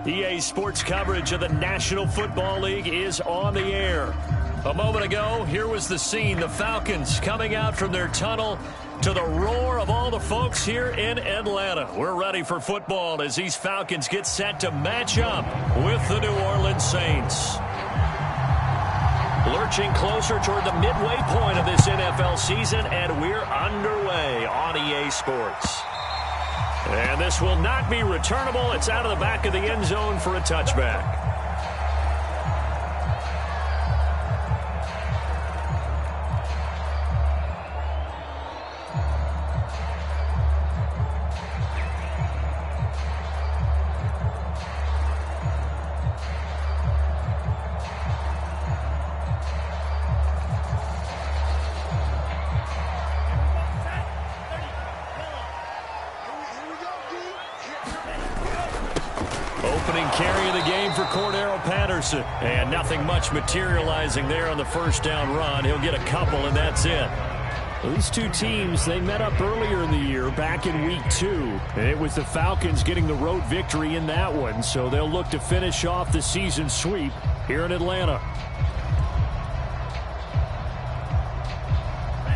EA Sports coverage of the National Football League is on the air. A moment ago, here was the scene. The Falcons coming out from their tunnel to the roar of all the folks here in Atlanta. We're ready for football as these Falcons get set to match up with the New Orleans Saints. Lurching closer toward the midway point of this NFL season, and we're underway on EA Sports. And this will not be returnable. It's out of the back of the end zone for a touchback. Opening carry of the game for Cordero Patterson. And nothing much materializing there on the first down run. He'll get a couple, and that's it. These two teams, they met up earlier in the year, back in Week 2. And it was the Falcons getting the road victory in that one, so they'll look to finish off the season sweep here in Atlanta.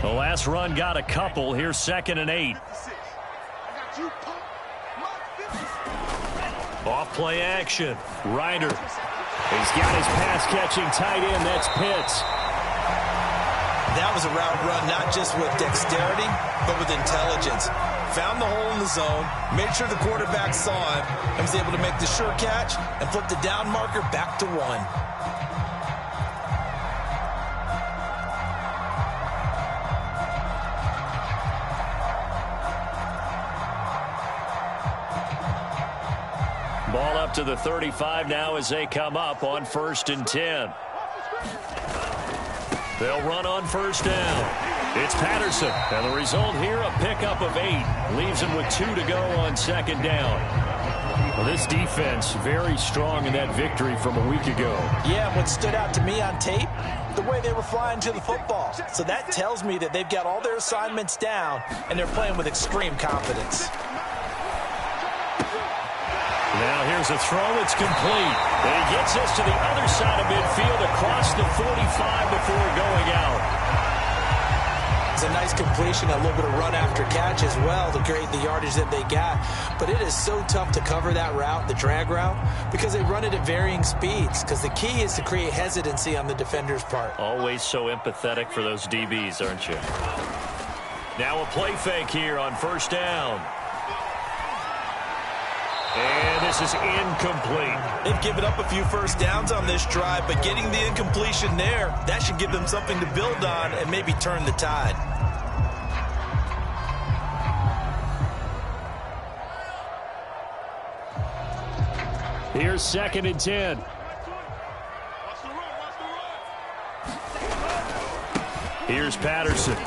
The last run got a couple. Here's 2nd and 8. Off play action. Ryder. He's got his pass-catching tight end. That's Pitts. That was a route run, not just with dexterity, but with intelligence. Found the hole in the zone, made sure the quarterback saw him, and was able to make the sure catch and flip the down marker back to 1. Ball up to the 35 now as they come up on 1st and 10. They'll run on 1st down. It's Patterson. And the result here, a pickup of 8. Leaves him with 2 to go on 2nd down. Well, this defense very strong in that victory from a week ago. Yeah, what stood out to me on tape, the way they were flying to the football. So that tells me that they've got all their assignments down, and they're playing with extreme confidence. Now here's a throw. It's complete. And he gets us to the other side of midfield across the 45 before going out. It's a nice completion, a little bit of run after catch as well to create the yardage that they got. But it is so tough to cover that route, the drag route, because they run it at varying speeds. Because the key is to create hesitancy on the defender's part. Always so empathetic for those DBs, aren't you? Now a play fake here on 1st down. And this is incomplete. They've given up a few first downs on this drive, but getting the incompletion there, that should give them something to build on and maybe turn the tide. Here's 2nd and 10. Here's Patterson.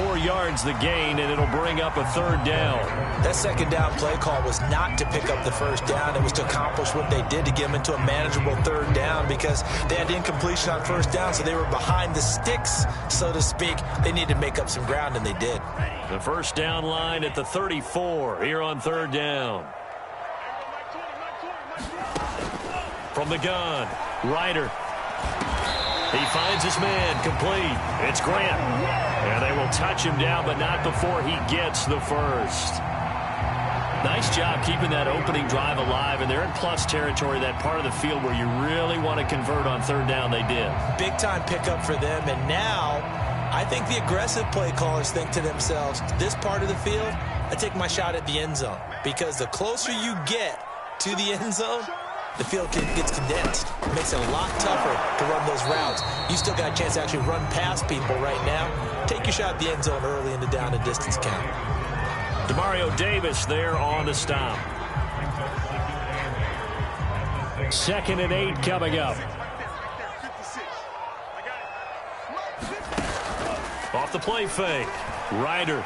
4 yards the gain, and it'll bring up a 3rd down. That 2nd down play call was not to pick up the 1st down. It was to accomplish what they did to get them into a manageable 3rd down because they had incompletion on 1st down, so they were behind the sticks, so to speak. They needed to make up some ground, and they did. The 1st down line at the 34 here on 3rd down. From the gun, Ryder. He finds his man, complete. It's Grant. And they will touch him down, but not before he gets the 1st. Nice job keeping that opening drive alive, and they're in plus territory, that part of the field where you really want to convert on 3rd down. They did. Big-time pickup for them, and now I think the aggressive play callers think to themselves, this part of the field, I take my shot at the end zone, because the closer you get to the end zone, the field gets condensed. It makes it a lot tougher to run those routes. You still got a chance to actually run past people right now. Take your shot at the end zone early in the down and distance count. Demario Davis there on the stop. 2nd and 8 coming up. Off the play fake. Ryder.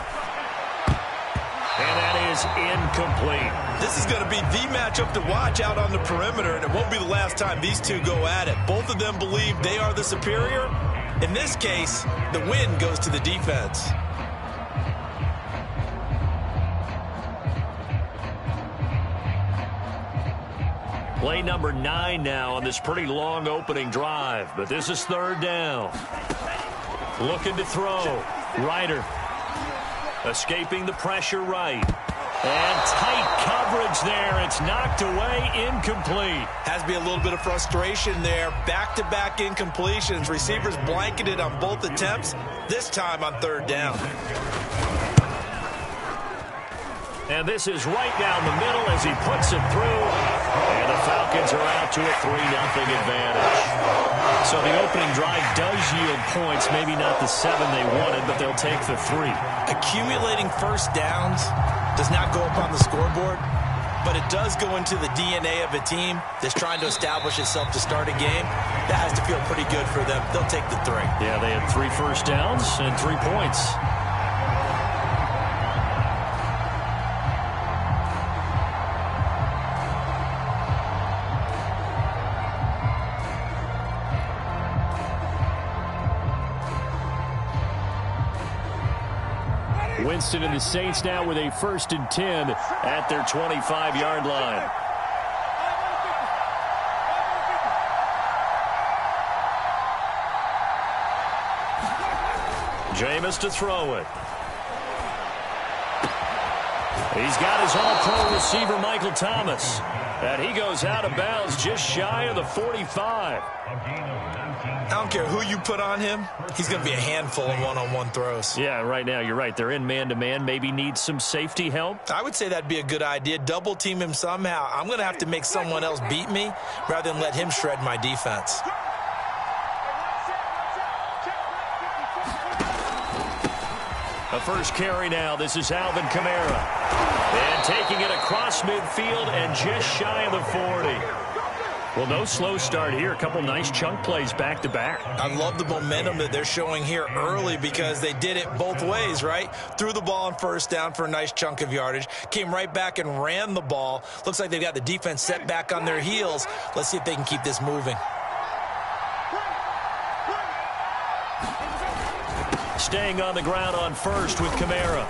And that is incomplete. This is going to be the matchup to watch out on the perimeter, and it won't be the last time these two go at it. Both of them believe they are the superior. In this case, the win goes to the defense. Play number 9 now on this pretty long opening drive, but this is 3rd down. Looking to throw. Ryder escaping the pressure right. And tight coverage there. It's knocked away, incomplete. Has to be a little bit of frustration there. Back-to-back incompletions. Receivers blanketed on both attempts, this time on 3rd down. And this is right down the middle as he puts it through. And the Falcons are out to a 3-0 advantage. So the opening drive does yield points. Maybe not the 7 they wanted, but they'll take the 3. Accumulating first downs does not go up on the scoreboard, but it does go into the DNA of a team that's trying to establish itself to start a game. That has to feel pretty good for them. They'll take the 3. Yeah, they had 3 first downs and 3 points. Winston and the Saints now with a 1st and 10 at their 25-yard line. Jameis to throw it. He's got his all-pro receiver, Michael Thomas. And he goes out of bounds just shy of the 45. I don't care who you put on him. He's going to be a handful in one-on-one throws. Yeah, right now, you're right. They're in man-to-man. Maybe need some safety help. I would say that'd be a good idea. Double team him somehow. I'm going to have to make someone else beat me rather than let him shred my defense. A first carry now. This is Alvin Kamara. And taking it across midfield and just shy of the 40. Well, no slow start here. A couple nice chunk plays back-to-back. I love the momentum that they're showing here early because they did it both ways, right? Threw the ball on 1st down for a nice chunk of yardage. Came right back and ran the ball. Looks like they've got the defense set back on their heels. Let's see if they can keep this moving. Staying on the ground on 1st with Kamara.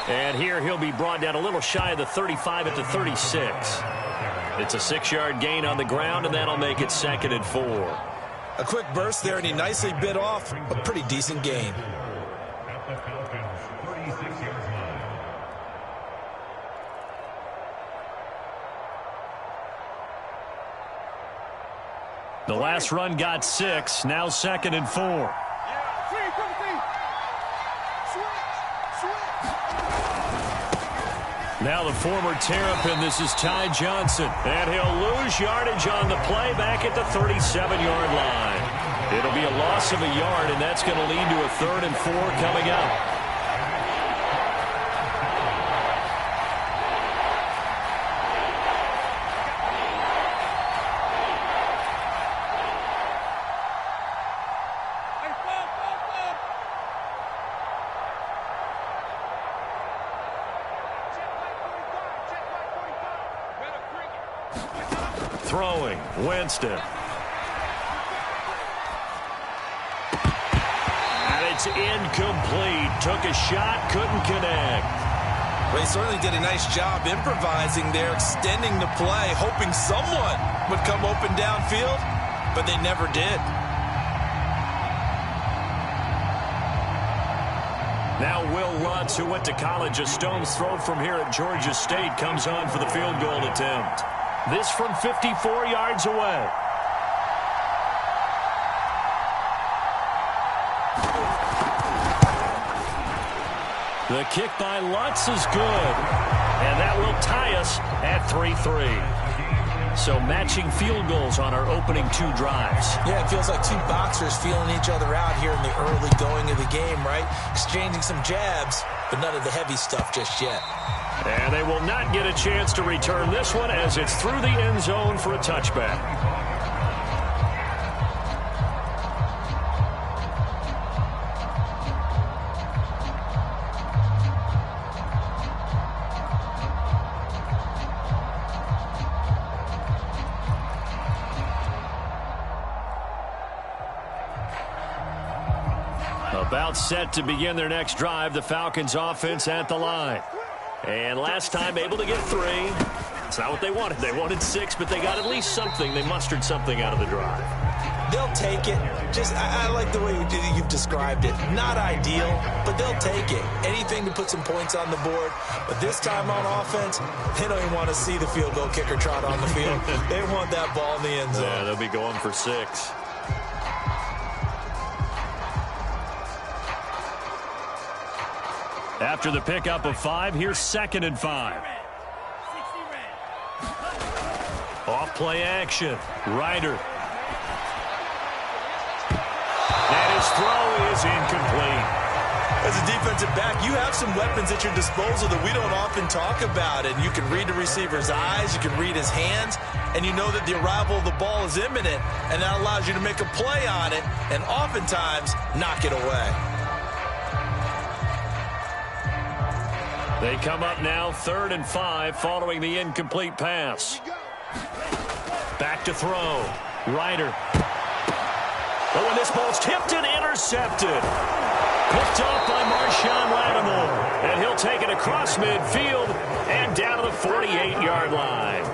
And here he'll be brought down a little shy of the 35 at the 36. It's a 6-yard gain on the ground, and that'll make it 2nd and 4. A quick burst there, and he nicely bit off a pretty decent gain. The last run got 6. Now 2nd and 4. Now the former Terrapin, this is Ty Johnson. And he'll lose yardage on the play back at the 37-yard line. It'll be a loss of a yard, and that's going to lead to a 3rd and 4 coming up. Throwing, Winston. And it's incomplete. Took a shot, couldn't connect. Well, he certainly did a nice job improvising there, extending the play, hoping someone would come open downfield, but they never did. Now Will Lutz, who went to college a stone's throw from here at Georgia State, comes on for the field goal attempt. This from 54 yards away. The kick by Lutz is good. And that will tie us at 3-3. So matching field goals on our opening 2 drives. Yeah, it feels like 2 boxers feeling each other out here in the early going of the game, right? Exchanging some jabs, but none of the heavy stuff just yet. And they will not get a chance to return this one as it's through the end zone for a touchback. About set to begin their next drive, the Falcons offense at the line. And last time able to get 3. It's not what they wanted. They wanted 6, but they got at least something. They mustered something out of the drive. They'll take it. I like the way you've described it. Not ideal, but they'll take it. Anything to put some points on the board. But this time on offense, they don't even want to see the field goal kicker trot on the field. They want that ball in the end zone. Yeah, they'll be going for 6. After the pickup of 5, here's 2nd and 5. Off play action. Ryder. And his throw is incomplete. As a defensive back, you have some weapons at your disposal that we don't often talk about. And you can read the receiver's eyes, you can read his hands, and you know that the arrival of the ball is imminent, and that allows you to make a play on it and oftentimes knock it away. They come up now 3rd and 5 following the incomplete pass. Back to throw. Ryder. Oh, and this ball's tipped and intercepted. Picked off by Marshawn Lattimore. And he'll take it across midfield and down to the 48-yard line.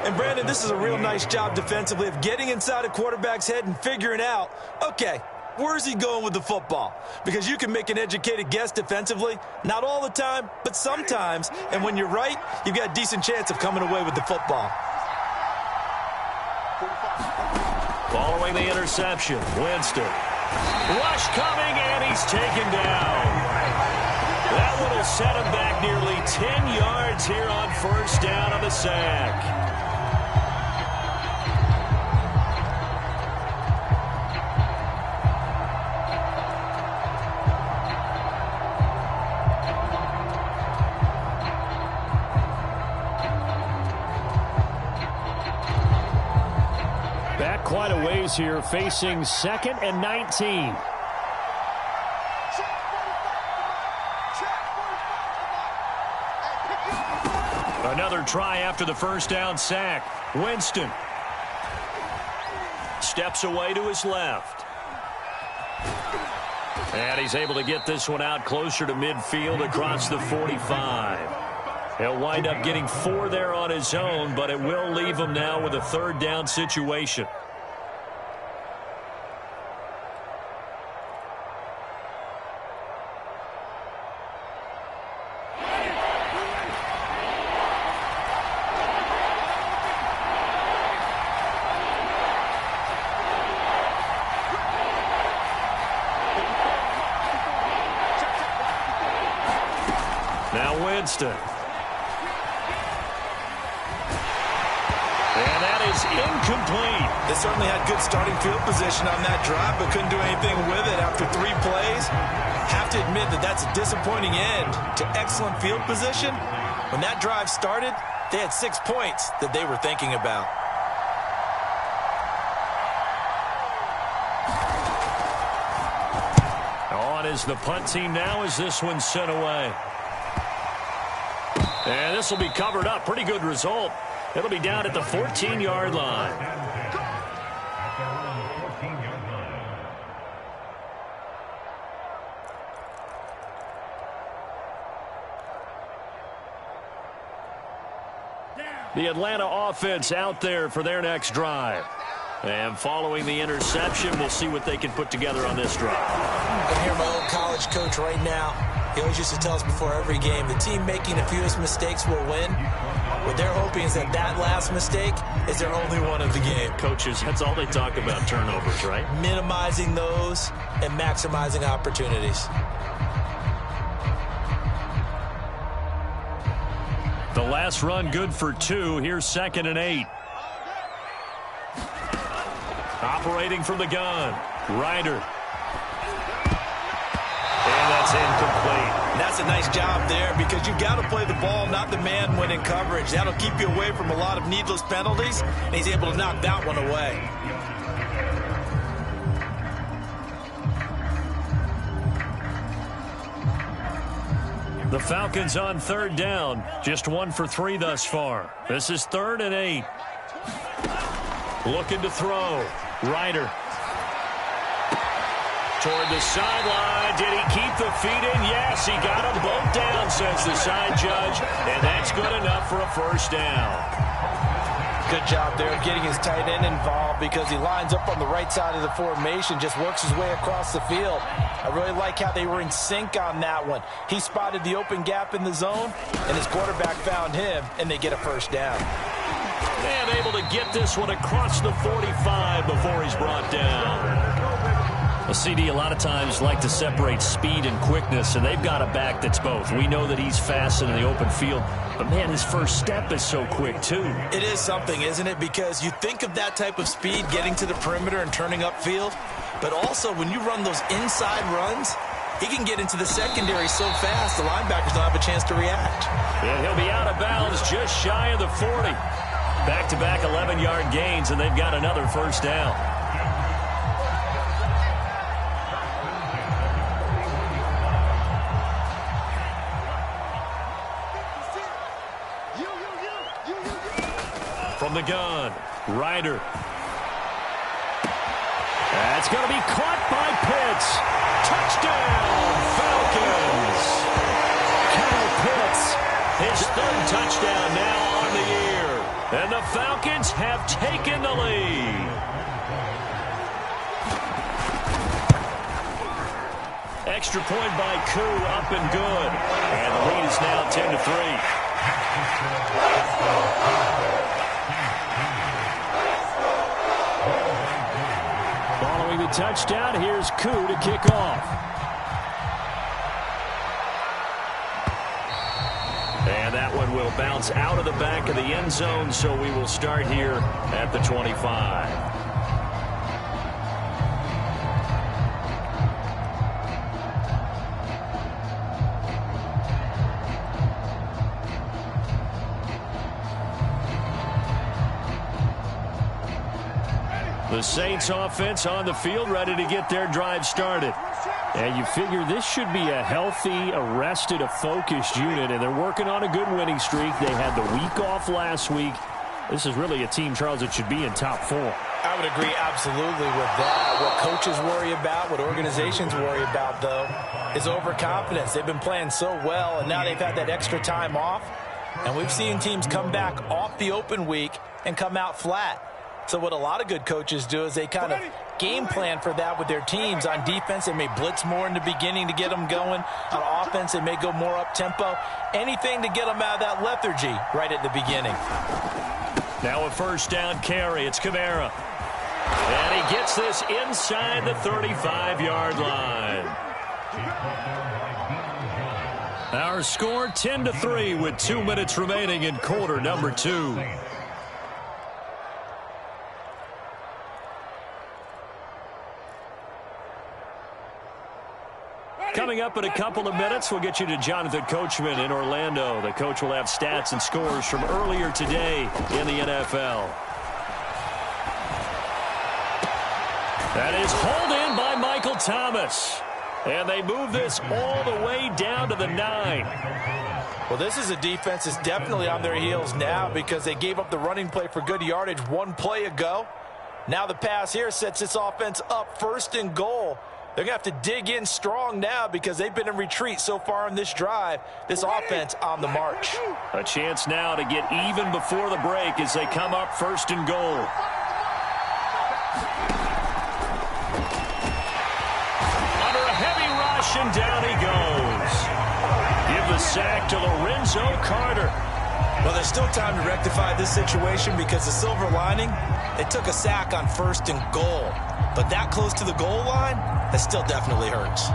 And, Brandon, this is a real nice job defensively of getting inside a quarterback's head and figuring out, okay, where's he going with the football? Because you can make an educated guess defensively. Not all the time, but sometimes. And when you're right, you've got a decent chance of coming away with the football. Following the interception, Winston. Rush coming, and he's taken down. That one will set him back nearly 10 yards here on 1st down on the sack. Back quite a ways here, facing 2nd and 19. Another try after the 1st down sack. Winston steps away to his left. And he's able to get this one out closer to midfield across the 45. He'll wind up getting 4 there on his own, but it will leave him now with a 3rd down situation. Now Winston. And that is incomplete. They certainly had good starting field position on that drive, but couldn't do anything with it after 3 plays. Have to admit that that's a disappointing end to excellent field position. When that drive started, they had 6 points that they were thinking about. On is the punt team now as this one's sent away. And this will be covered up. Pretty good result. It'll be down at the 14-yard line. The Atlanta offense out there for their next drive. And following the interception, we'll see what they can put together on this drive. I can hear my old college coach right now. He always used to tell us before every game, the team making the fewest mistakes will win. What they're hoping is that last mistake is their only one of the game. Coaches, that's all they talk about, turnovers, right? Minimizing those and maximizing opportunities. The last run good for 2. Here's 2nd and 8. Operating from the gun. Ryder. And that's incomplete. That's a nice job there because you've got to play the ball, not the man when in coverage. That'll keep you away from a lot of needless penalties, and he's able to knock that one away. The Falcons on 3rd down. Just 1 for 3 thus far. This is 3rd and 8. Looking to throw. Ryder. toward the sideline. Did he keep the feet in? Yes, he got them both down, says the side judge. And that's good enough for a first down. Good job there of getting his tight end involved because he lines up on the right side of the formation, just works his way across the field. I really like how they were in sync on that one. He spotted the open gap in the zone, and his quarterback found him, and they get a first down. And able to get this one across the 45 before he's brought down. A CD a lot of times like to separate speed and quickness, and they've got a back that's both. We know that he's fast in the open field, but, man, his first step is so quick, too. It is something, isn't it? Because you think of that type of speed getting to the perimeter and turning upfield, but also when you run those inside runs, he can get into the secondary so fast the linebackers don't have a chance to react. And he'll be out of bounds just shy of the 40. Back-to-back 11-yard gains, and they've got another first down. From the gun, Ryder. That's going to be caught by Pitts. Touchdown, Falcons. Kyle Pitts, his third touchdown now on the year. And the Falcons have taken the lead. Extra point by Koo, up and good. And the lead is now 10-3. Following the touchdown, here's Koo to kick off. And that one will bounce out of the back of the end zone, so we will start here at the 25. The Saints offense on the field, ready to get their drive started. And you figure this should be a healthy, arrested, a focused unit, and they're working on a good winning streak. They had the week off last week. This is really a team, Charles, that should be in top 4. I would agree absolutely with that. What coaches worry about, what organizations worry about, though, is overconfidence. They've been playing so well, and now they've had that extra time off. And we've seen teams come back off the open week and come out flat. So what a lot of good coaches do is they kind of game plan for that with their teams. On defense, they may blitz more in the beginning to get them going. On offense, they may go more up-tempo. Anything to get them out of that lethargy right at the beginning. Now a first down carry. It's Kamara. And he gets this inside the 35-yard line. Our score 10-3 with 2 minutes remaining in quarter number 2. Coming up in a couple of minutes, we'll get you to Jonathan Coachman in Orlando. The coach will have stats and scores from earlier today in the NFL. That is hauled in by Michael Thomas. And they move this all the way down to the 9. Well, this is a defense that's definitely on their heels now because they gave up the running play for good yardage one play ago. Now the pass here sets this offense up first and goal. They're going to have to dig in strong now because they've been in retreat so far in this drive. This offense on the march. A chance now to get even before the break as they come up first and goal. Under a heavy rush, and down he goes. Give the sack to Lorenzo Carter. Well, there's still time to rectify this situation because the silver lining, they took a sack on first and goal. But that close to the goal line, that still definitely hurts.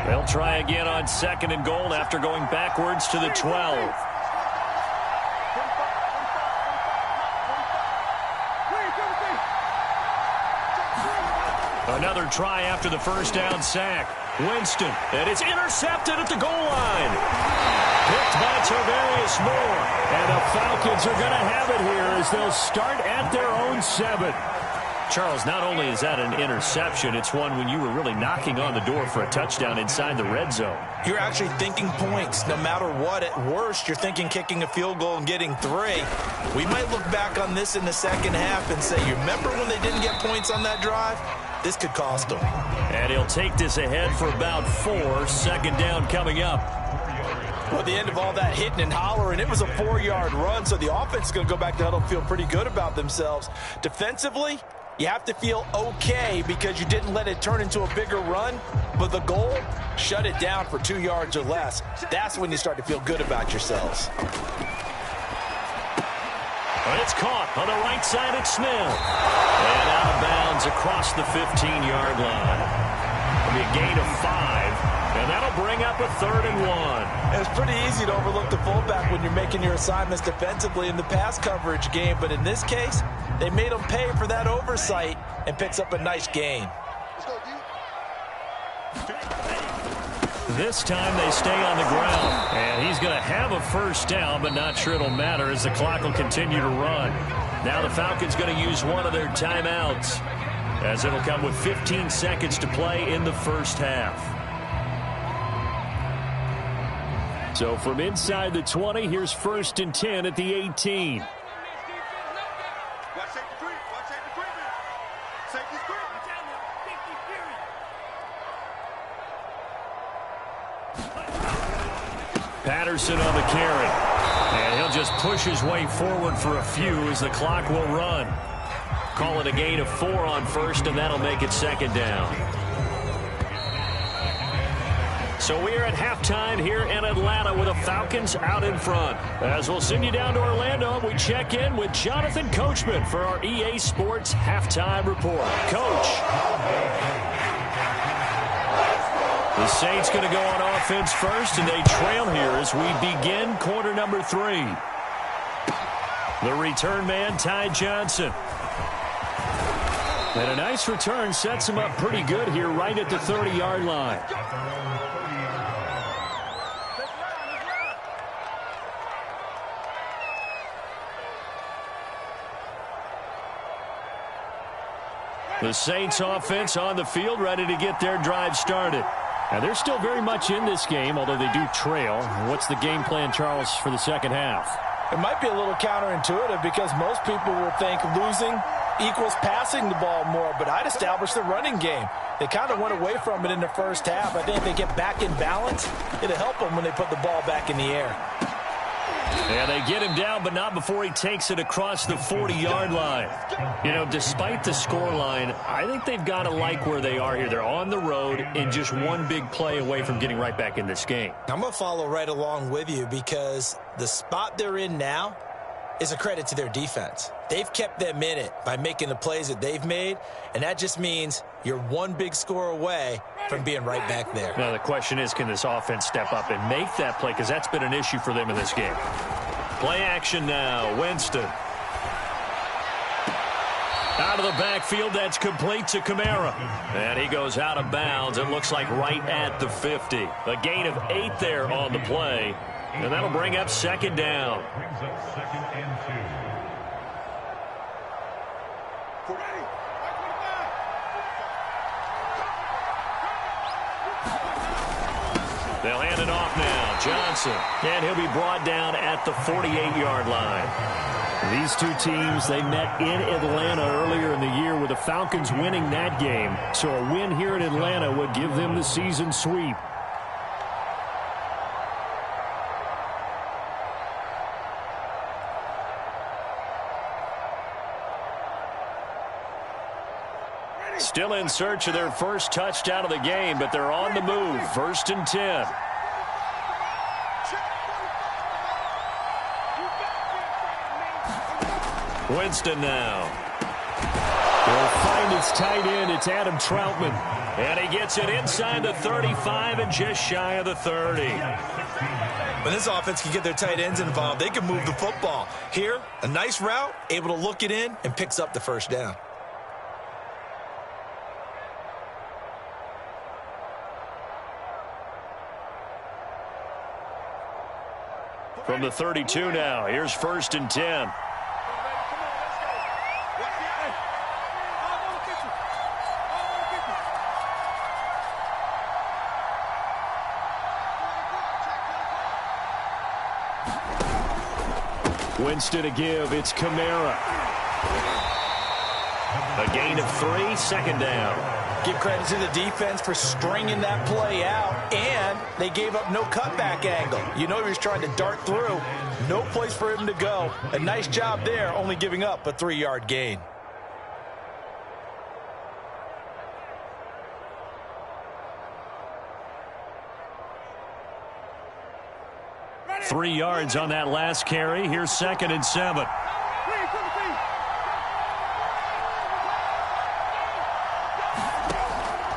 They'll try again on second and goal after going backwards to the 12. Another try after the first down sack. Winston, and it's intercepted at the goal line. Picked by Tavarius Moore. And the Falcons are going to have it here as they'll start at their own 7. Charles, not only is that an interception, it's one when you were really knocking on the door for a touchdown inside the red zone. You're actually thinking points. No matter what, at worst, you're thinking kicking a field goal and getting 3. We might look back on this in the second half and say, you remember when they didn't get points on that drive? This could cost them. And he'll take this ahead for about 4. Second down coming up. Well, at the end of all that hitting and hollering, it was a 4-yard run, so the offense is going to go back to the huddle and feel pretty good about themselves. Defensively, you have to feel okay because you didn't let it turn into a bigger run, but the goal, shut it down for 2 yards or less. That's when you start to feel good about yourselves. But it's caught on the right side at Snell. And out of bounds across the 15-yard line. It'll be a gain of 5, and that'll bring up a 3rd and 1. It's pretty easy to overlook the fullback when you're making your assignments defensively in the pass coverage game, but in this case, they made him pay for that oversight and picks up a nice gain. This time they stay on the ground, and he's going to have a first down, but not sure it'll matter as the clock will continue to run. Now the Falcons going to use one of their timeouts, as it'll come with 15 seconds to play in the first half. So from inside the 20, here's 1st and 10 at the 18. Patterson on the carry. And he'll just push his way forward for a few as the clock will run. Call it a gain of 4 on 1st, and that'll make it 2nd down. So we are at halftime here in Atlanta with the Falcons out in front. As we'll send you down to Orlando, we check in with Jonathan Coachman for our EA Sports Halftime Report. Coach. The Saints going to go on offense first, and they trail here as we begin quarter number 3. The return man, Ty Johnson. And a nice return sets him up pretty good here right at the 30-yard line. The Saints offense on the field, ready to get their drive started. And they're still very much in this game, although they do trail. What's the game plan, Charles, for the second half? It might be a little counterintuitive because most people will think losing equals passing the ball more, but I'd establish the running game. They kind of went away from it in the first half. I think if they get back in balance, it'll help them when they put the ball back in the air. And they get him down, but not before he takes it across the 40-yard line. You know, despite the scoreline, I think they've got to like where they are here. They're on the road and just one big play away from getting right back in this game. I'm going to follow right along with you because the spot they're in now is a credit to their defense. They've kept them in it by making the plays that they've made, and that just means you're one big score away from being right back there. Now, the question is, can this offense step up and make that play? Because that's been an issue for them in this game. Play action now. Winston. Out of the backfield, that's complete to Kamara. And he goes out of bounds. It looks like right at the 50. A gain of 8 there on the play. And that'll bring up 2nd down. They'll hand it off now. Johnson. And he'll be brought down at the 48-yard line. These two teams, they met in Atlanta earlier in the year with the Falcons winning that game. So a win here in Atlanta would give them the season sweep. Still in search of their first touchdown of the game, but they're on the move. 1st and 10. Winston now. He'll find his tight end. It's Adam Troutman. And he gets it inside the 35 and just shy of the 30. When this offense can get their tight ends involved, they can move the football. Here, a nice route, able to look it in, and picks up the first down. From the 32 now, here's 1st and 10. Winston to give. It's Kamara. A gain of 3, second down. Give credit to the defense for stringing that play out, and they gave up no cutback angle. You know he was trying to dart through. No place for him to go. A nice job there, only giving up a 3-yard gain. Three yards on that last carry. Here's 2nd and 7.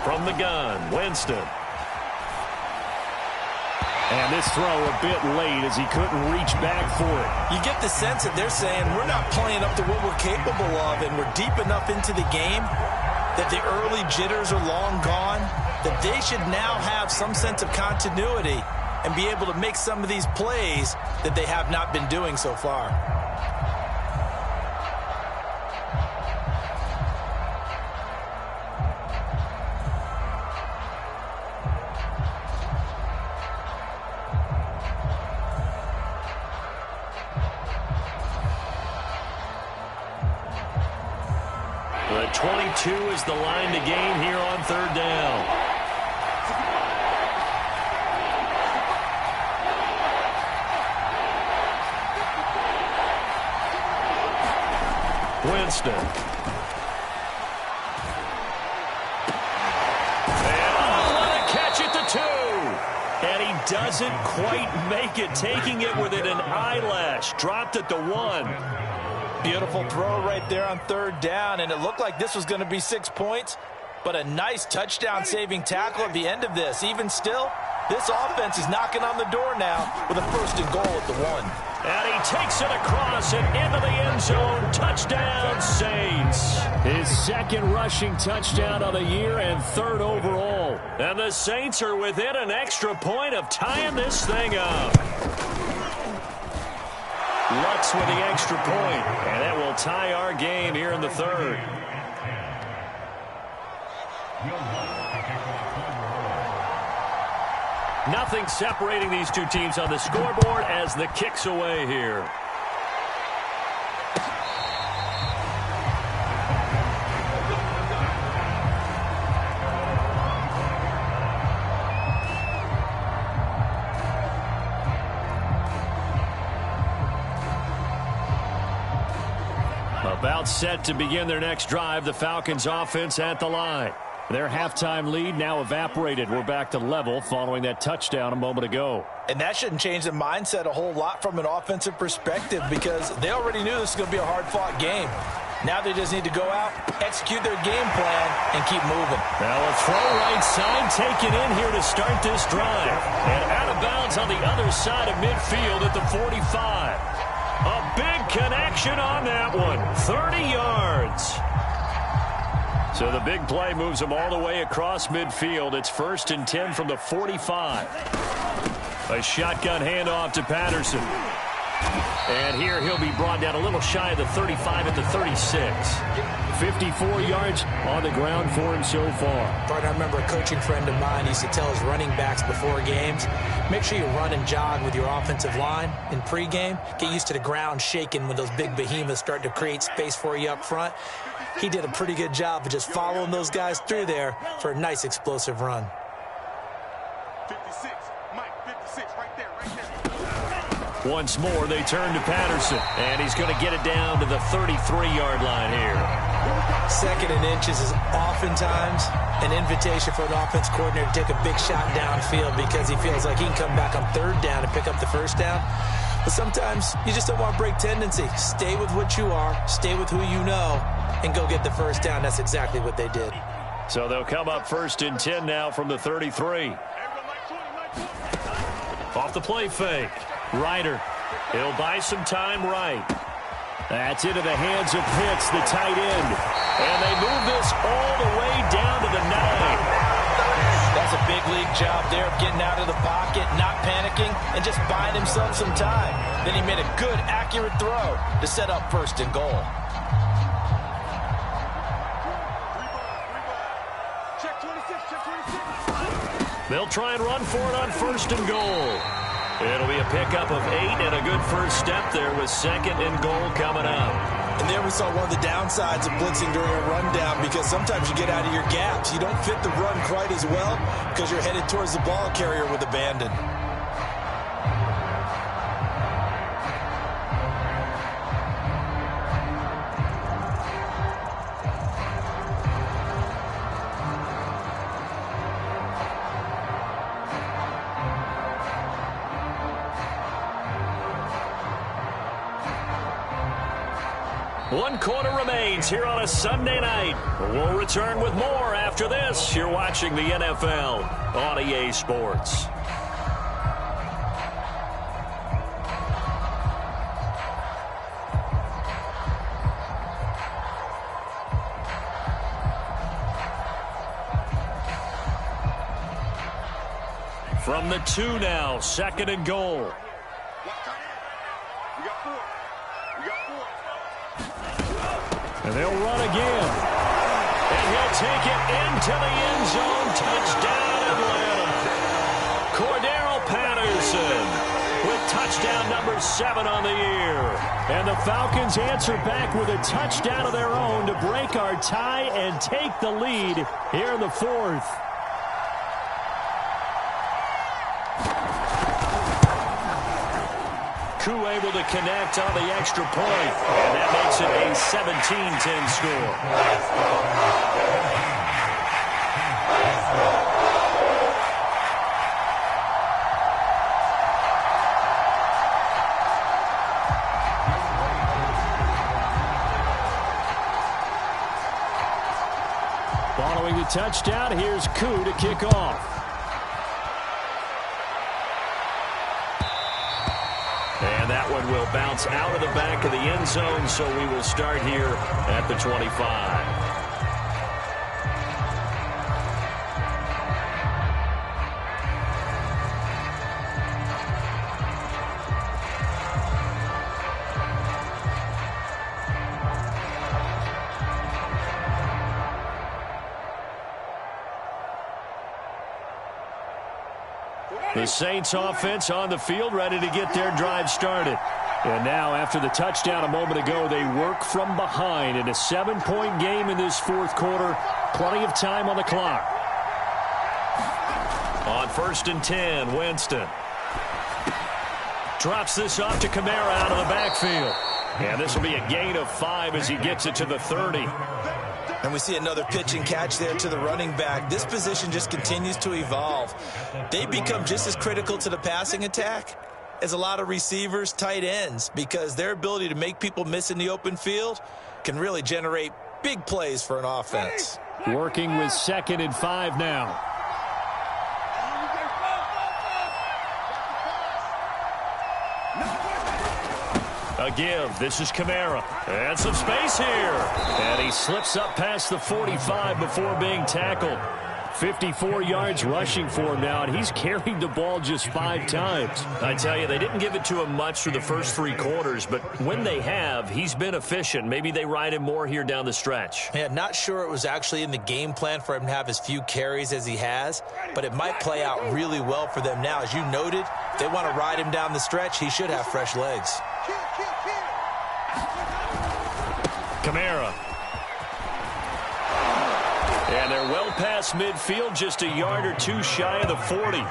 From the gun, Winston. And this throw a bit late as he couldn't reach back for it. You get the sense that they're saying we're not playing up to what we're capable of, and we're deep enough into the game that the early jitters are long gone, that they should now have some sense of continuity and be able to make some of these plays that they have not been doing so far. The 22 is the line to gain here on 3rd down. Winston. And what a catch at the 2. And he doesn't quite make it, taking it within an eyelash. Dropped at the 1. Beautiful throw right there on 3rd down, and it looked like this was going to be 6 points, but a nice touchdown-saving tackle at the end of this. Even still, this offense is knocking on the door now with a 1st and goal at the 1. And he takes it across and into the end zone. Touchdown, Saints. His 2nd rushing touchdown of the year and 3rd overall. And the Saints are within an extra point of tying this thing up. Lutz with the extra point, and that will tie our game here in the 3rd. Nothing separating these two teams on the scoreboard as the kick's away here. About set to begin their next drive, the Falcons offense at the line. Their halftime lead now evaporated. We're back to level following that touchdown a moment ago. And that shouldn't change the mindset a whole lot from an offensive perspective because they already knew this was going to be a hard-fought game. Now they just need to go out, execute their game plan, and keep moving. Now a throw right side taken in here to start this drive. And out of bounds on the other side of midfield at the 45. A big connection on that one. 30 yards. So the big play moves them all the way across midfield. It's 1st and 10 from the 45. A shotgun handoff to Patterson. And here he'll be brought down a little shy of the 35 at the 36. 54 yards on the ground for him so far. I remember a coaching friend of mine used to tell his running backs before games, make sure you run and jog with your offensive line in pregame. Get used to the ground shaking when those big behemoths start to create space for you up front. He did a pretty good job of just following those guys through there for a nice explosive run. 56, Mike, 56, right there. Once more, they turn to Patterson, and he's going to get it down to the 33-yard line here. 2nd and inches is oftentimes an invitation for an offense coordinator to take a big shot downfield because he feels like he can come back on 3rd down and pick up the 1st down. But sometimes you just don't want to break tendency. Stay with what you are, stay with who you know, and go get the 1st down. That's exactly what they did. So they'll come up 1st and 10 now from the 33. Off the play fake. Ryder. He'll buy some time right. That's into the hands of Pitts, the tight end. And they move this all the way down to the 9. That's a big league job there of getting out of the pocket, not panicking, and just buying himself some time. Then he made a good, accurate throw to set up 1st and goal. They'll try and run for it on 1st and goal. It'll be a pickup of 8 and a good first step there with 2nd and goal coming up. And there we saw one of the downsides of blitzing during a rundown, because sometimes you get out of your gaps. You don't fit the run quite as well because you're headed towards the ball carrier with abandon. One quarter remains here on a Sunday night. We'll return with more after this. You're watching the NFL on EA Sports. From the 2 now, 2nd and goal. And they'll run again. And he'll take it into the end zone. Touchdown, Atlanta. Cordero Patterson with touchdown number 7 on the year. And the Falcons answer back with a touchdown of their own to break our tie and take the lead here in the 4th. Koo able to connect on the extra point, and that makes it a 17-10 score. Following the touchdown, here's Koo to kick off. And that one will bounce out of the back of the end zone, so we will start here at the 25. The Saints offense on the field, ready to get their drive started. And now, after the touchdown a moment ago, they work from behind in a 7-point game in this 4th quarter. Plenty of time on the clock. On 1st and 10, Winston drops this off to Kamara out of the backfield. And this will be a gain of 5 as he gets it to the 30. And we see another pitch and catch there to the running back. This position just continues to evolve. They become just as critical to the passing attack as a lot of receivers, tight ends, because their ability to make people miss in the open field can really generate big plays for an offense. Working with 2nd and 5 now. A give. This is Kamara. And some space here. And he slips up past the 45 before being tackled. 54 yards rushing for him now, and he's carried the ball just 5 times. I tell you, they didn't give it to him much for the first 3 quarters, but when they have, he's been efficient. Maybe they ride him more here down the stretch. Yeah, not sure it was actually in the game plan for him to have as few carries as he has, but it might play out really well for them now. As you noted, if they want to ride him down the stretch, he should have fresh legs. Kamara. And they're well past midfield, just a yard or 2 shy of the 40.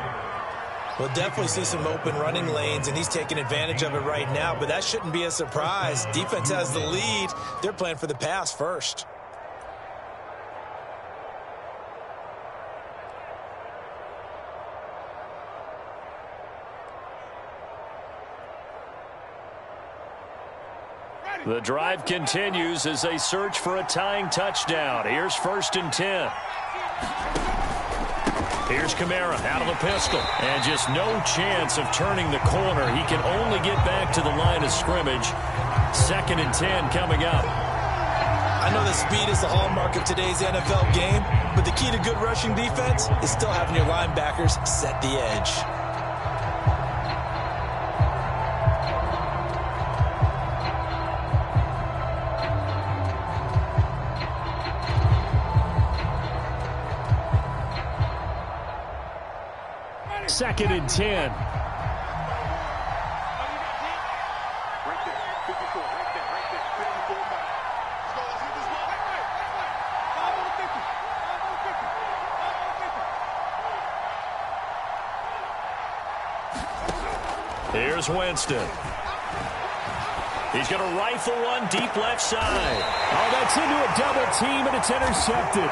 We'll definitely see some open running lanes, and he's taking advantage of it right now, but that shouldn't be a surprise. Defense has the lead. They're playing for the pass first. The drive continues as they search for a tying touchdown. Here's 1st and 10. Here's Kamara out of the pistol. And just no chance of turning the corner. He can only get back to the line of scrimmage. 2nd and 10 coming up. I know that speed is the hallmark of today's NFL game, but the key to good rushing defense is still having your linebackers set the edge. Second and 10. Here's Winston. He's going to rifle one deep left side. Oh, that's into a double team, and it's intercepted.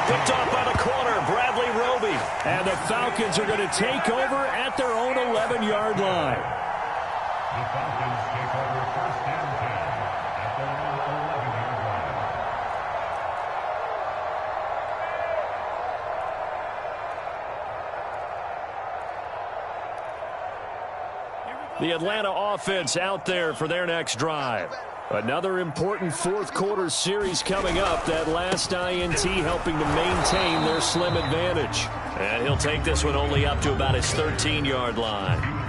Picked off by the corner, Bradley Roby. And the Falcons are going to take over at their own 11-yard line. The Falcons take over first and 10 at their own 11-yard line. The Atlanta offense out there for their next drive. Another important fourth-quarter series coming up. That last INT helping to maintain their slim advantage. And he'll take this one only up to about his 13-yard line.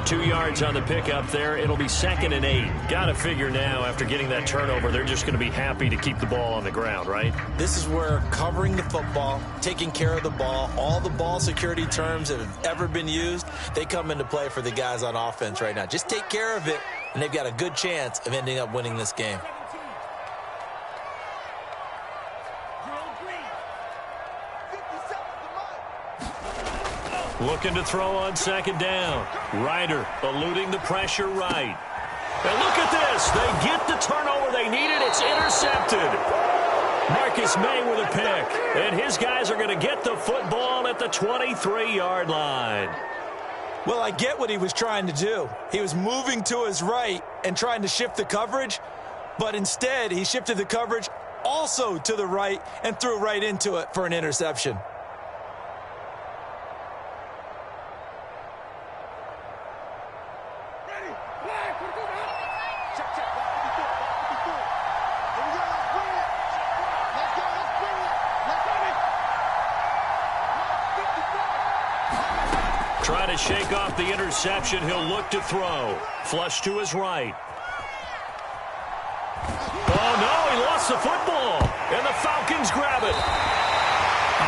2 yards on the pickup there. It'll be 2nd and 8. Got to figure now, after getting that turnover, they're just going to be happy to keep the ball on the ground, right? This is where covering the football, taking care of the ball, all the ball security terms that have ever been used, they come into play for the guys on offense right now. Just take care of it, and they've got a good chance of ending up winning this game. Looking to throw on 2nd down. Ryder eluding the pressure right. And look at this. They get the turnover they needed. It's intercepted. Marcus May with a pick. And his guys are going to get the football at the 23-yard line. Well, I get what he was trying to do. He was moving to his right and trying to shift the coverage, but instead he shifted the coverage also to the right and threw right into it for an interception. Trying to shake off the interception. He'll look to throw. Flush to his right. Oh, no, he lost the football. And the Falcons grab it.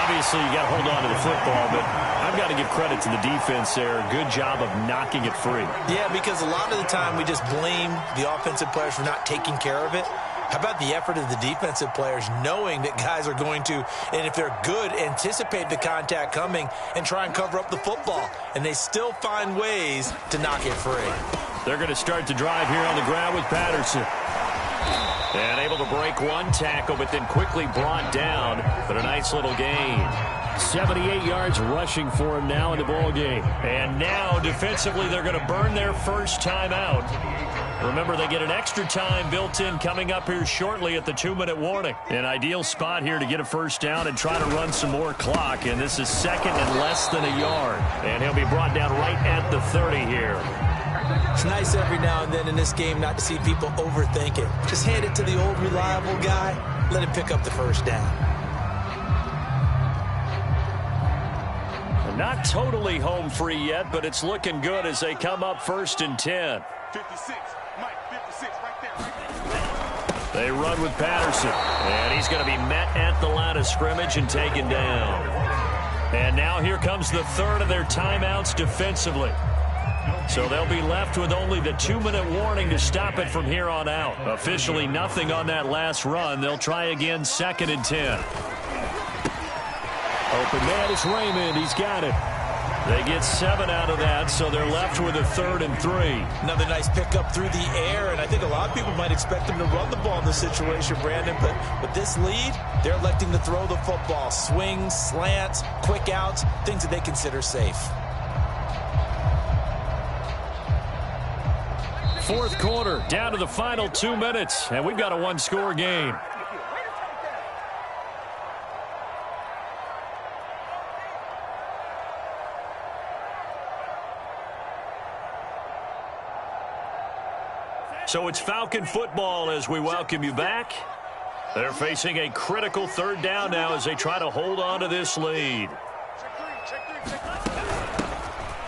Obviously, you got to hold on to the football, but I've got to give credit to the defense there. Good job of knocking it free. Yeah, because a lot of the time we just blame the offensive players for not taking care of it. How about the effort of the defensive players knowing that guys are going to, and if they're good, anticipate the contact coming and try and cover up the football. And they still find ways to knock it free. They're going to start the drive here on the ground with Patterson. And able to break one tackle, but then quickly brought down. But a nice little gain. 78 yards rushing for him now in the ball game. And now, defensively, they're going to burn their first timeout. Remember, they get an extra time built in coming up here shortly at the 2-minute warning. An ideal spot here to get a first down and try to run some more clock. And this is 2nd and less than a yard. And he'll be brought down right at the 30 here. It's nice every now and then in this game not to see people overthink it. Just hand it to the old reliable guy. Let him pick up the first down. Not totally home free yet, but it's looking good as they come up 1st and 10. 56, Mike, 56, right there. They run with Patterson, and he's going to be met at the line of scrimmage and taken down. And now here comes the 3rd of their timeouts defensively. So they'll be left with only the 2-minute warning to stop it from here on out. Officially nothing on that last run. They'll try again 2nd and 10. Open man is Raymond. He's got it. They get 7 out of that, so they're left with a 3rd and 3. Another nice pickup through the air, and I think a lot of people might expect them to run the ball in this situation, Brandon, but with this lead, they're electing to throw the football. Swings, slants, quick outs, things that they consider safe. Fourth quarter, down to the final 2 minutes, and we've got a one-score game. So it's Falcon football as we welcome you back. They're facing a critical 3rd down now as they try to hold on to this lead.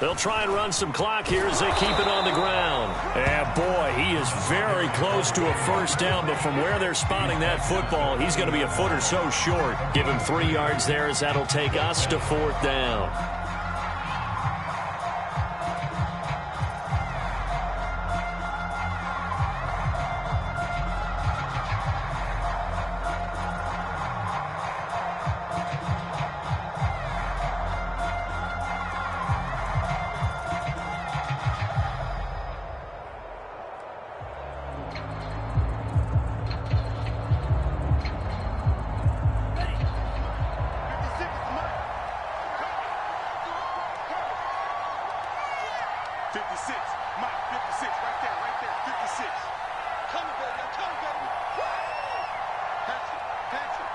They'll try and run some clock here as they keep it on the ground. And boy, he is very close to a first down, but from where they're spotting that football, he's going to be a foot or so short. Give him 3 yards there as that'll take us to 4th down. 56. Mike, 56. Right there, 56. Come on, baby. I'm coming, baby. Patrick.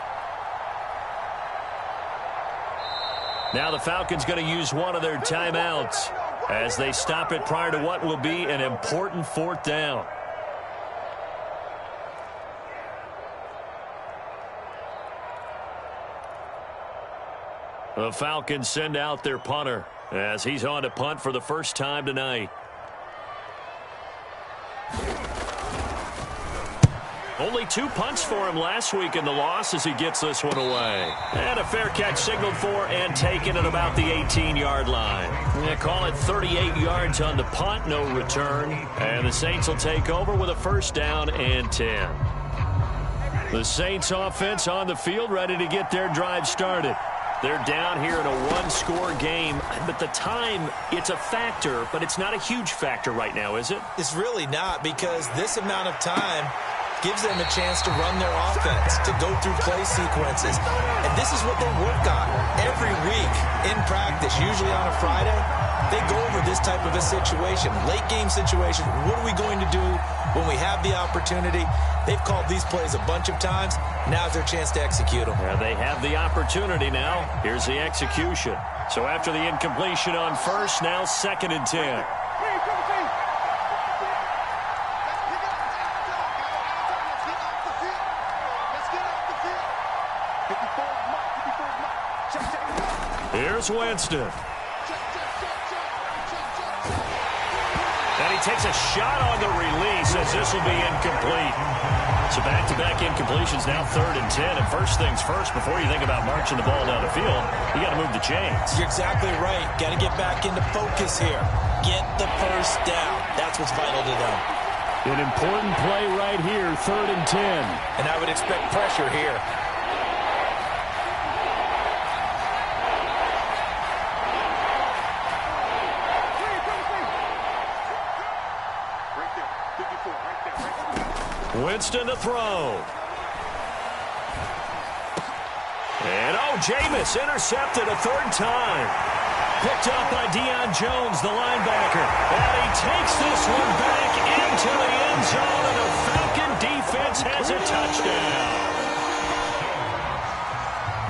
Now the Falcons going to use one of their timeouts as they stop it prior to what will be an important fourth down. The Falcons send out their punter as he's on to punt for the first time tonight. Only 2 punts for him last week in the loss as he gets this one away. And a fair catch signaled for and taken at about the 18-yard line. They call it 38 yards on the punt, no return. And the Saints will take over with a first down and 10. The Saints offense on the field ready to get their drive started. They're down here in a one-score game, but the time, it's a factor, but it's not a huge factor right now, is it? It's really not, because this amount of time gives them a chance to run their offense, to go through play sequences. And this is what they work on every week in practice, usually on a Friday. They go over this type of a situation, late game situation. What are we going to do when we have the opportunity? They've called these plays a bunch of times. Now's their chance to execute them. Yeah, they have the opportunity now. Here's the execution. So after the incompletion on first, now 2nd and 10. Here's Winston. And he takes a shot on the release as this will be incomplete. So back-to-back incompletions, now 3rd and 10. And first things first, before you think about marching the ball down the field, you got to move the chains. You're exactly right. Got to get back into focus here. Get the first down. That's what's vital to them. An important play right here, 3rd and 10. And I would expect pressure here. Winston to throw. And, Jameis intercepted a 3rd time. Picked up by Deion Jones, the linebacker. And he takes this one back into the end zone, and the Falcon defense has a touchdown.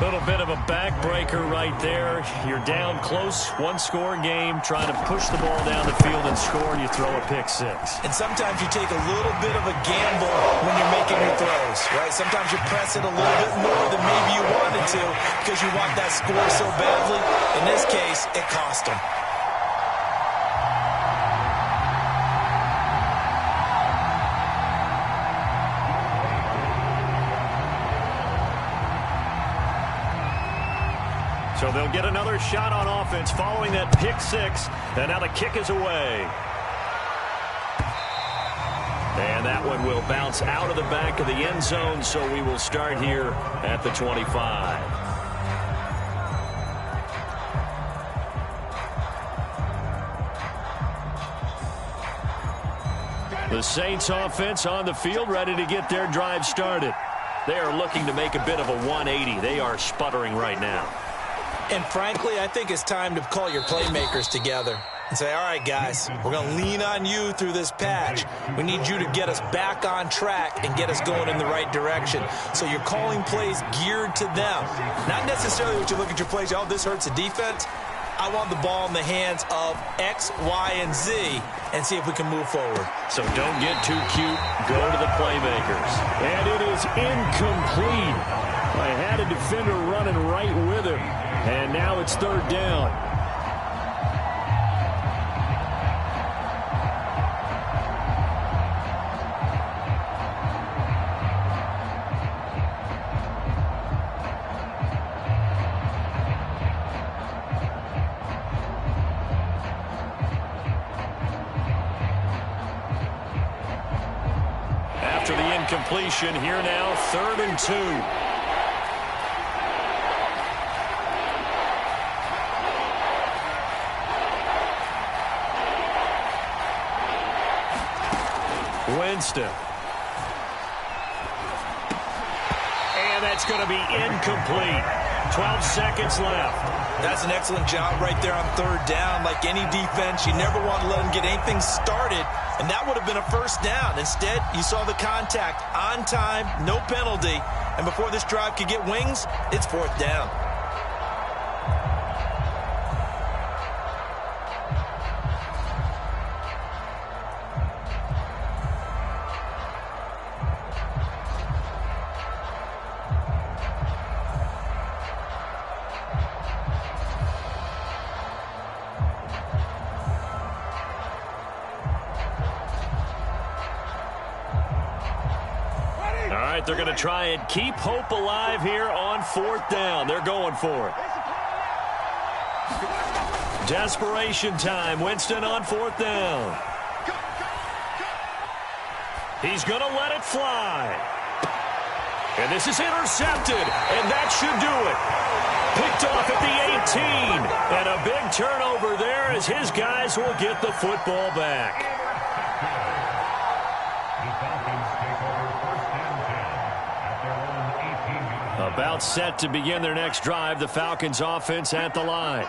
Little bit of a backbreaker right there. You're down close, one-score game, trying to push the ball down the field and score, and you throw a pick six. And sometimes you take a little bit of a gamble when you're making your throws, right? Sometimes you press it a little bit more than maybe you wanted to because you want that score so badly. In this case, it cost them. So they'll get another shot on offense following that pick six. And now the kick is away. And that one will bounce out of the back of the end zone. So we will start here at the 25. The Saints offense on the field ready to get their drive started. They are looking to make a bit of a 180. They are sputtering right now. And frankly, I think it's time to call your playmakers together and say, all right, guys, we're going to lean on you through this patch. We need you to get us back on track and get us going in the right direction. So you're calling plays geared to them. Not necessarily what you look at your plays, oh, this hurts the defense. I want the ball in the hands of X, Y, and Z and see if we can move forward. So don't get too cute. Go to the playmakers. And it is incomplete. I had a defender running right with him. And now it's 3rd down. After the incompletion, here now, 3rd and 2. Winston. And that's going to be incomplete. 12 seconds left. That's an excellent job right there on third down. Like any defense, you never want to let them get anything started, and that would have been a first down. Instead, you saw the contact on time, no penalty, and before this drive could get wings, it's fourth down. They're going to try and keep hope alive here on fourth down. They're going for it. Desperation time. Winston on fourth down. He's going to let it fly. And this is intercepted, and that should do it. Picked off at the 18. And a big turnover there as his guys will get the football back. About set to begin their next drive, the Falcons offense at the line.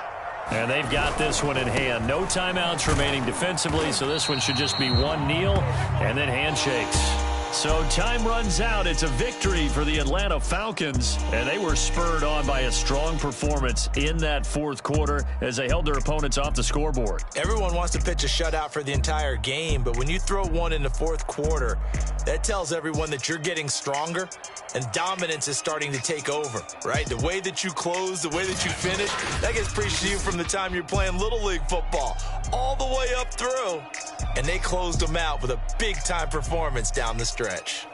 And they've got this one in hand. No timeouts remaining defensively, so this one should just be one kneel and then handshakes. So time runs out. It's a victory for the Atlanta Falcons, and they were spurred on by a strong performance in that fourth quarter as they held their opponents off the scoreboard. Everyone wants to pitch a shutout for the entire game, but when you throw one in the fourth quarter, that tells everyone that you're getting stronger and dominance is starting to take over, right? The way that you close, the way that you finish, that gets preached to you from the time you're playing Little League football all the way up through. And they closed them out with a big-time performance down the stretch.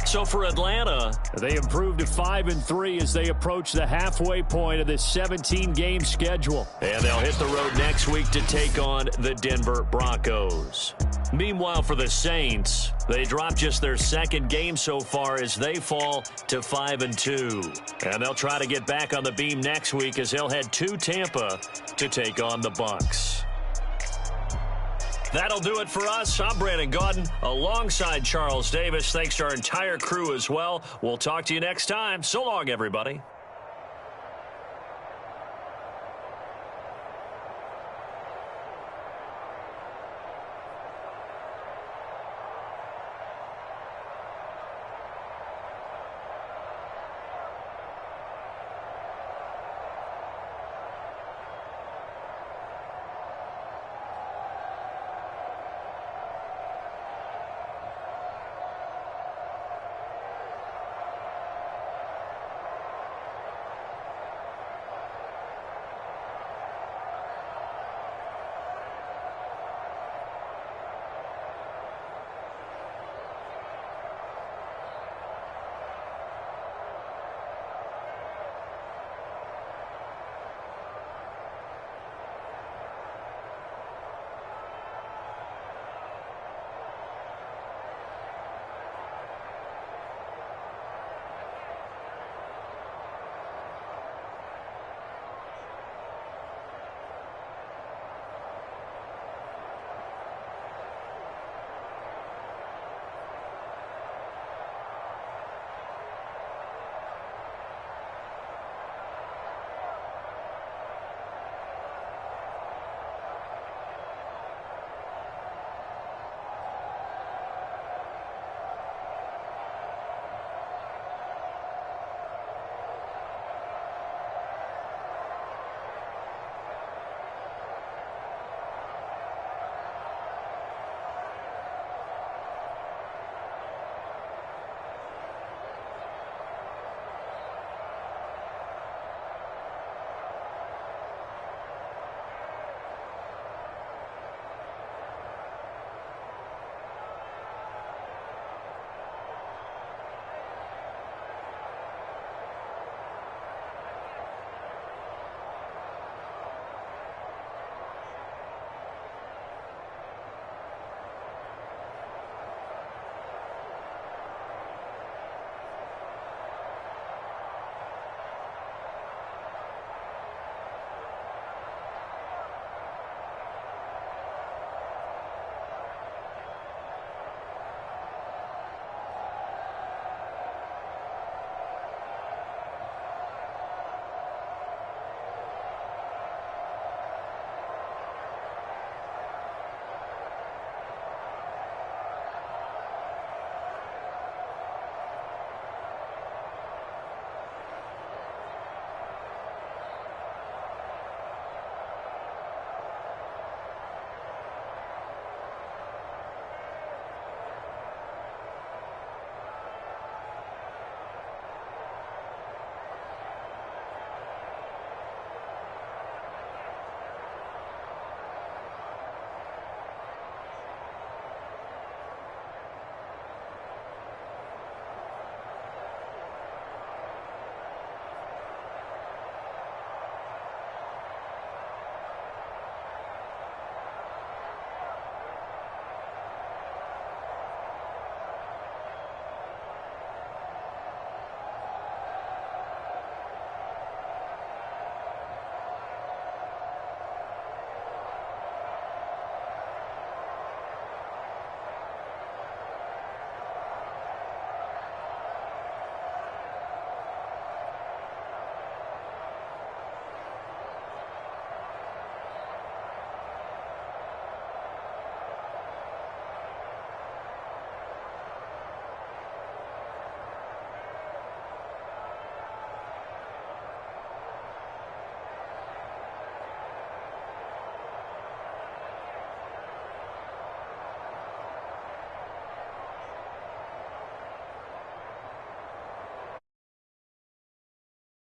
So for Atlanta, they improved to 5-3 as they approach the halfway point of this 17-game schedule. And they'll hit the road next week to take on the Denver Broncos. Meanwhile, for the Saints, they dropped just their second game so far as they fall to 5-2. And they'll try to get back on the beam next week as they'll head to Tampa to take on the Bucs. That'll do it for us. I'm Brandon Gaudin alongside Charles Davis. Thanks to our entire crew as well. We'll talk to you next time. So long, everybody.